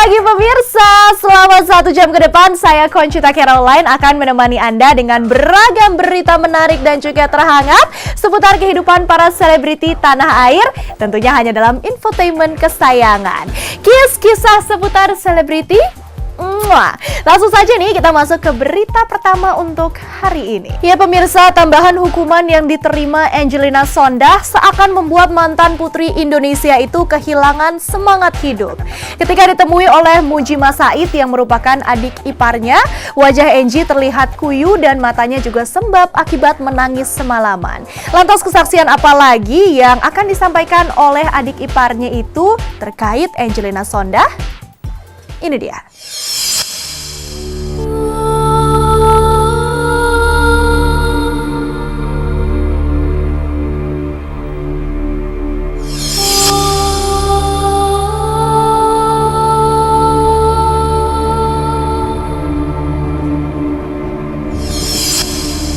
pagi pemirsa, selama 1 jam ke depan saya Conchita Caroline akan menemani Anda dengan beragam berita menarik dan juga terhangat seputar kehidupan para selebriti tanah air, tentunya hanya dalam infotainment kesayangan. Kisah seputar selebriti. Langsung saja nih kita masuk ke berita pertama untuk hari ini. Ya pemirsa, tambahan hukuman yang diterima Angelina Sondakh seakan membuat mantan putri Indonesia itu kehilangan semangat hidup. Ketika ditemui oleh Mujima Said yang merupakan adik iparnya, wajah Angie terlihat kuyu dan matanya juga sembab akibat menangis semalaman. Lantas kesaksian apa lagi yang akan disampaikan oleh adik iparnya itu terkait Angelina Sondakh? Ini dia.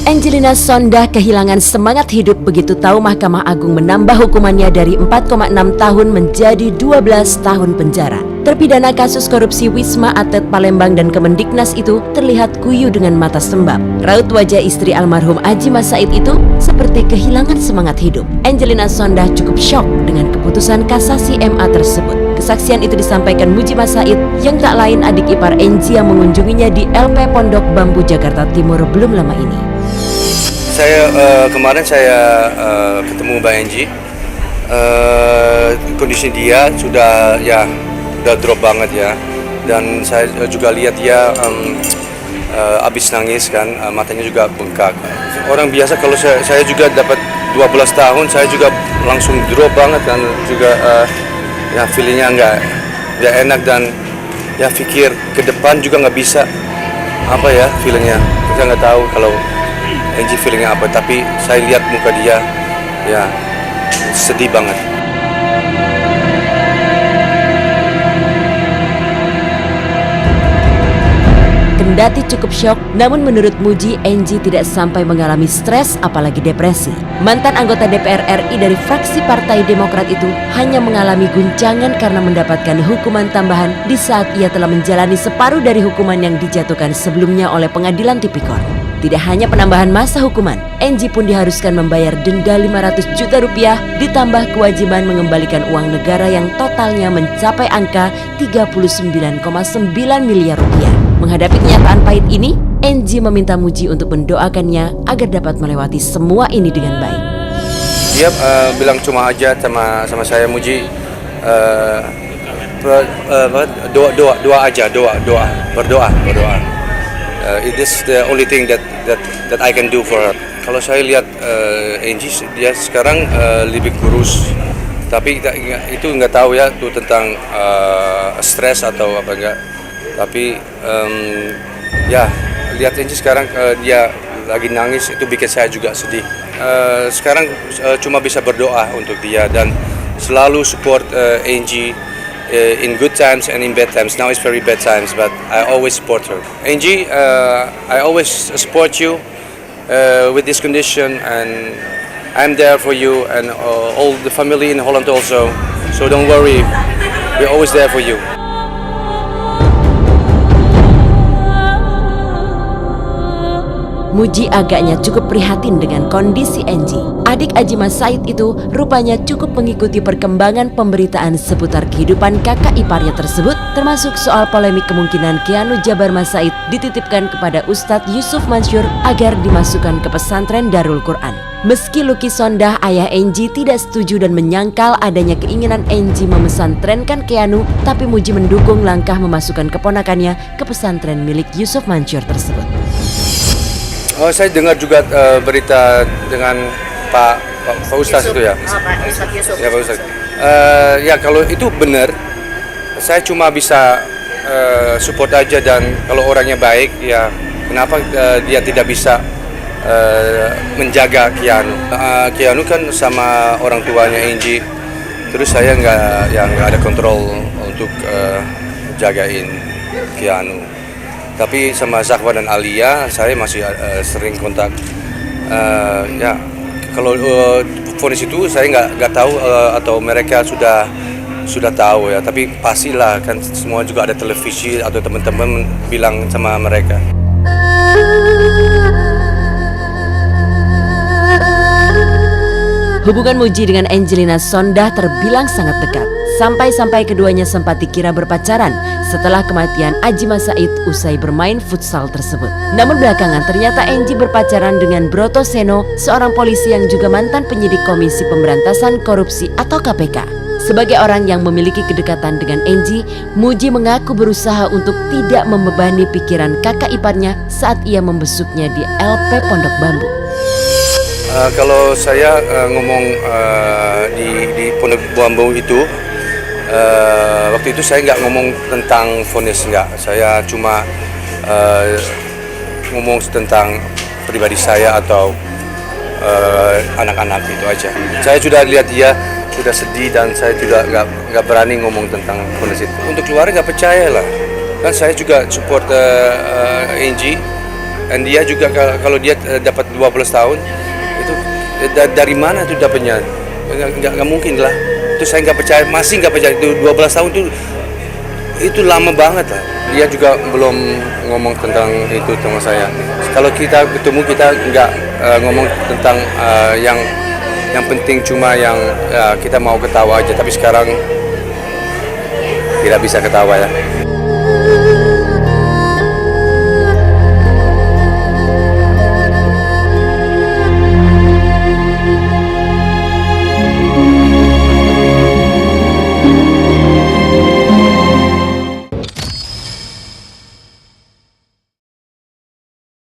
Angelina Sondakh kehilangan semangat hidup begitu tahu Mahkamah Agung menambah hukumannya dari 4,6 tahun menjadi 12 tahun penjara. Terpidana kasus korupsi Wisma Atlet Palembang dan Kemendiknas itu terlihat kuyu dengan mata sembab. Raut wajah istri almarhum Adjie Said itu seperti kehilangan semangat hidup. Angelina Sondakh cukup syok dengan keputusan kasasi MA tersebut. Kesaksian itu disampaikan Mujima Said yang tak lain adik ipar Angie yang mengunjunginya di LP Pondok Bambu Jakarta Timur belum lama ini. Kemarin saya ketemu Mbak Angie. Kondisi dia sudah drop banget ya, dan saya juga lihat dia habis nangis kan, matanya juga bengkak. Orang biasa kalau saya juga dapat 12 tahun, saya juga langsung drop banget dan juga feelingnya nggak enak, dan pikir ke depan juga nggak bisa feelingnya. Kita nggak tahu kalau Angie feelingnya apa, tapi saya lihat muka dia sedih banget. Kendati cukup syok, namun menurut Muji, Angie tidak sampai mengalami stres apalagi depresi. Mantan anggota DPR RI dari fraksi Partai Demokrat itu hanya mengalami guncangan karena mendapatkan hukuman tambahan di saat ia telah menjalani separuh dari hukuman yang dijatuhkan sebelumnya oleh Pengadilan Tipikor. Tidak hanya penambahan masa hukuman, Angie pun diharuskan membayar denda 500 juta rupiah ditambah kewajiban mengembalikan uang negara yang totalnya mencapai angka 39,9 miliar rupiah. Menghadapi kenyataan pahit ini, Angie meminta Muji untuk mendoakannya agar dapat melewati semua ini dengan baik. Dia bilang cuma aja sama saya, Muji, berdoa. It is the only thing that I can do for her. Kalau saya lihat Angie, dia sekarang lebih kurus, tapi itu nggak tahu ya tuh tentang stres atau apa enggak. Tapi lihat Angie sekarang dia lagi nangis, itu bikin saya juga sedih. Sekarang cuma bisa berdoa untuk dia dan selalu support Angie. In good times and in bad times. Now it's very bad times, but I always support her. Angie, I always support you with this condition, and I'm there for you and all the family in Holland also. So don't worry, we're always there for you. Muji agaknya cukup prihatin dengan kondisi Angie. Adik Adjie Said itu rupanya cukup mengikuti perkembangan pemberitaan seputar kehidupan kakak iparnya tersebut, termasuk soal polemik kemungkinan Keanu Jabar Said dititipkan kepada Ustadz Yusuf Mansur agar dimasukkan ke pesantren Darul Quran. Meski Lucky Sondakh, ayah Angie, tidak setuju dan menyangkal adanya keinginan Angie memesantrenkan Keanu, tapi Muji mendukung langkah memasukkan keponakannya ke pesantren milik Yusuf Mansur tersebut. Saya dengar juga berita dengan Pak Ustadz itu ya. Pak Ustadz Yusuf. Ya Pak Ustadz. Kalau itu benar, saya cuma bisa support aja, dan kalau orangnya baik, ya kenapa dia tidak bisa menjaga Keanu. Keanu kan sama orang tuanya Angie, terus saya nggak ada kontrol untuk jagain Keanu. Tapi sama Zahwa dan Alia saya masih sering kontak. Kalau vonis itu saya nggak tahu atau mereka sudah sudah tahu ya, tapi pastilah kan semua juga ada televisi atau teman-teman bilang sama mereka. Hubungan Muji dengan Angelina Sondakh terbilang sangat dekat. Sampai-sampai keduanya sempat dikira berpacaran setelah kematian Adjie Massaid usai bermain futsal tersebut. Namun belakangan ternyata Angie berpacaran dengan Broto Seno, seorang polisi yang juga mantan penyidik Komisi Pemberantasan Korupsi atau KPK. Sebagai orang yang memiliki kedekatan dengan Angie, Muji mengaku berusaha untuk tidak membebani pikiran kakak iparnya saat ia membesuknya di LP Pondok Bambu. Kalau saya ngomong di Pondok Bambu itu, waktu itu saya nggak ngomong tentang vonis, nggak. Saya cuma ngomong tentang pribadi saya atau anak-anak itu aja. Saya sudah lihat dia sudah sedih dan saya juga nggak berani ngomong tentang vonis itu. Untuk keluarga nggak percaya lah. Kan saya juga support Angie, dan dia juga kalau dia dapat 12 tahun. Itu dari mana itu dapatnya? Nggak mungkin lah. Itu saya nggak percaya, masih nggak percaya. Itu 12 tahun itu lama banget lah. Dia juga belum ngomong tentang itu sama saya. Kalau kita ketemu kita nggak ngomong tentang yang penting, cuma yang kita mau ketawa aja. Tapi sekarang tidak bisa ketawa ya.